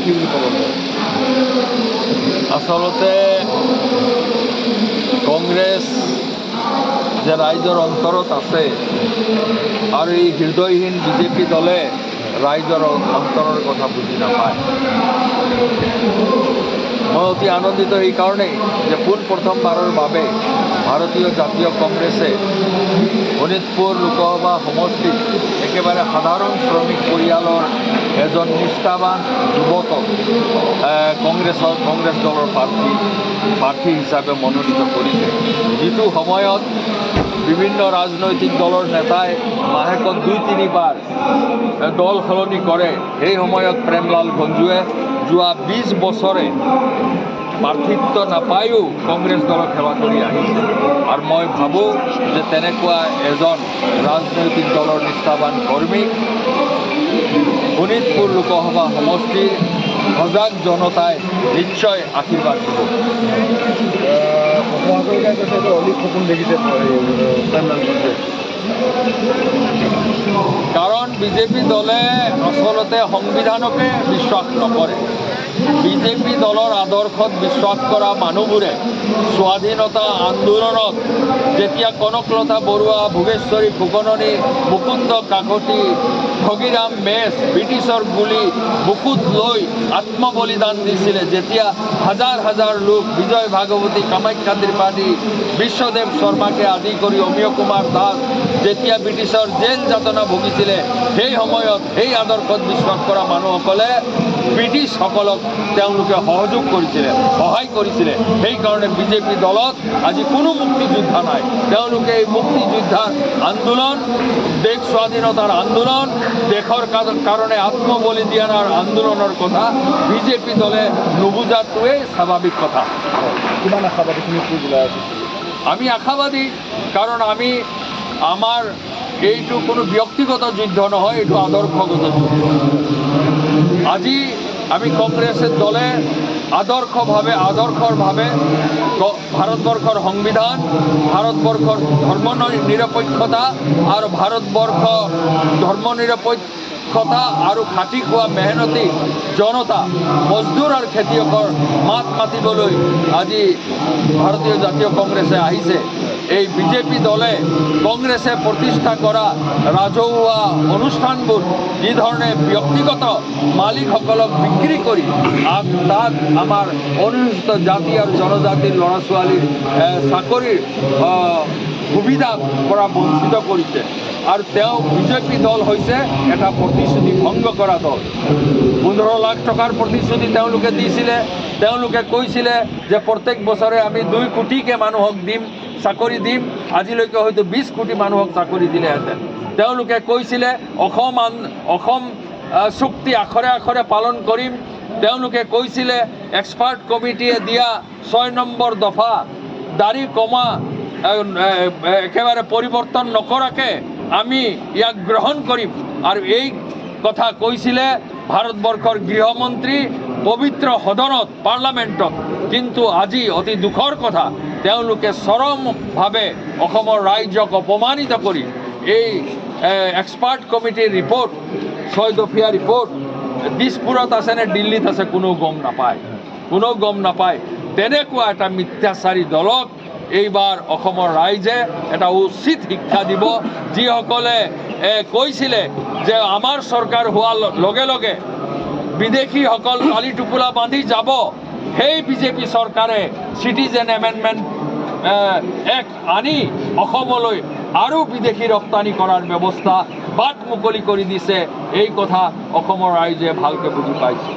কি বুলি ক'ব? আচলতে কংগ্ৰেছ যে ৰাইজৰ অন্তৰত আছে আৰু এই হৃদয়হীন বিজেপি দলে ৰাইজৰ অন্তৰৰ কথা বুজি নাপায়। মই অতি আনন্দিত এই কাৰণেই যে পোনপ্ৰথমবাৰৰ বাবে ভাৰতীয় জাতীয় কংগ্ৰেছে শোণিতপুৰ লোকসভা সমষ্টিত একেবাৰে সাধাৰণ শ্ৰমিক পৰিয়ালৰ এজন নিষ্ঠাবান যুৱকক কংগ্ৰেছ দলৰ প্ৰাৰ্থী হিচাপে মনোনীত কৰিছে। যিটো সময়ত বিভিন্ন ৰাজনৈতিক দলৰ নেতাই মাহেকত ২-৩ বাৰ দল সলনি কৰে, সেই সময়ত প্ৰেমলাল গঞ্জুৱে যোৱা ২০ বছৰে প্ৰাৰ্থিত্ব নাপায়ো কংগ্ৰেছ দলক সেৱা কৰি আহিছে। আৰু মই ভাবোঁ যে তেনেকুৱা এজন ৰাজনৈতিক দলৰ নিষ্ঠাবান কৰ্মীক শোণিতপুৰ লোকসভা সমষ্টিৰ সজাগ জনতাই নিশ্চয় আশীৰ্বাদ দিব। হাজৰিকাই কৈছে এইটো অলিক সপোন দেখিছে প্ৰেমলাল গঞ্জুৱে। কাৰণ বিজেপি দলে আচলতে সংবিধানকে বিশ্বাস নকৰে। বিজেপি দলৰ আদৰ্শত বিশ্বাস কৰা মানুহবোৰে স্বাধীনতা আন্দোলনত যেতিয়া কনকলতা বৰুৱা, ভোগেশ্বৰী ফুকননী, মুকুন্দ কাকতি, ভগীৰাম মেছ ব্ৰিটিছৰ গুলি বুকুত লৈ আত্মবলিদান দিছিলে, যেতিয়া হাজাৰ হাজাৰ লোক বিজয় ভাগৱতী, কামাখ্যা ত্ৰিপাঠী, বিশ্বদেৱ শৰ্মাকে আদি কৰি অমীয় কুমাৰ দাস যেতিয়া ব্ৰিটিছৰ জেল যাতনা ভুগিছিলে, সেই সময়ত সেই আদৰ্শত বিশ্বাস কৰা মানুহসকলে ব্ৰিটিছসকলক তেওঁলোকে সহযোগ কৰিছিলে, সহায় কৰিছিলে। সেইকাৰণে বিজেপি দলত আজি কোনো মুক্তিযোদ্ধা নাই। তেওঁলোকে এই মুক্তিযোদ্ধাৰ আন্দোলন, দেশ স্বাধীনতাৰ আন্দোলন, দেশৰ কাৰণে আত্মবলিদানৰ আন্দোলনৰ কথা বিজেপি দলে নুবুজাটোৱেই স্বাভাৱিক কথা। কিমান আশাবাদী শোণিতপুৰ জিলাৰ? আমি আশাবাদী, কাৰণ আমাৰ এইটো কোনো ব্যক্তিগত যুদ্ধ নহয়, এইটো আদৰ্শগত যুদ্ধ। আজি আমি কংগ্ৰেছ দলে আদৰ্শৰ ভাৱে ভাৰতবৰ্ষৰ সংবিধান, ভাৰতবৰ্ষৰ ধৰ্ম নিৰপেক্ষতা আৰু ভাৰতবৰ্ষ ধৰ্ম নিৰপেক্ষতা আৰু খাটি খোৱা মেহনতি জনতা, মজদুৰ আৰু খেতিয়কৰ মাত মাতিবলৈ আজি ভাৰতীয় জাতীয় কংগ্ৰেছে আহিছে। এই বিজেপি দলে কংগ্ৰেছে প্ৰতিষ্ঠা কৰা ৰাজহুৱা অনুষ্ঠানবোৰ যি ধৰণে ব্যক্তিগত মালিকসকলক বিক্ৰী কৰি তাত আমাৰ অনুসূচিত জাতি আৰু জনজাতিৰ ল'ৰা ছোৱালীৰ চাকৰিৰ সুবিধা পৰা বঞ্চিত কৰিছে। আৰু বিজেপি দল হৈছে এটা প্ৰতিশ্ৰুতি ভংগ কৰা দল। 15 লাখ টকাৰ প্ৰতিশ্ৰুতি তেওঁলোকে দিছিলে। তেওঁলোকে কৈছিলে যে প্ৰত্যেক বছৰে আমি 2 কোটিকে মানুহক চাকৰি দিম। আজিলৈকে হয়তো 20 কোটি মানুহক চাকৰি দিলেহেঁতেন। তেওঁলোকে কৈছিলে অসম চুক্তি আখৰে আখৰে পালন কৰিম। তেওঁলোকে কৈছিলে এক্সপাৰ্ট কমিটিয়ে দিয়া 6 নম্বৰ দফা দাড়ি কমা একেবাৰে পৰিৱৰ্তন নকৰাকৈ আমি ইয়াক গ্ৰহণ কৰিম। আৰু এই কথা কৈছিলে ভাৰতবৰ্ষৰ গৃহমন্ত্ৰী পবিত্ৰ সদনত, পাৰ্লামেণ্টত। কিন্তু আজি অতি দুখৰ কথা, তেওঁলোকে চৰমভাৱে অসমৰ ৰাইজক অপমানিত কৰি এই এক্সপাৰ্ট কমিটিৰ ৰিপৰ্ট, 6 দফীয়া ৰিপৰ্ট দিছপুৰত আছে নে দিল্লীত আছে কোনেও গম নাপায়। তেনেকুৱা এটা মিথ্যাচাৰী দলক এইবাৰ অসমৰ ৰাইজে এটা উচিত শিক্ষা দিব। যিসকলে কৈছিলে যে আমাৰ চৰকাৰ হোৱাৰ লগে লগে বিদেশীসকল কালি টোপোলা বান্ধি যাব, সেই বিজেপি চৰকাৰে চিটিজেন এমেণ্ডমেণ্ট এক্ট আনি অসমলৈ আৰু বিদেশী ৰপ্তানি কৰাৰ ব্যৱস্থা বাট মুকলি কৰি দিছে। এই কথা অসমৰ ৰাইজে ভালকৈ বুজি পাইছে।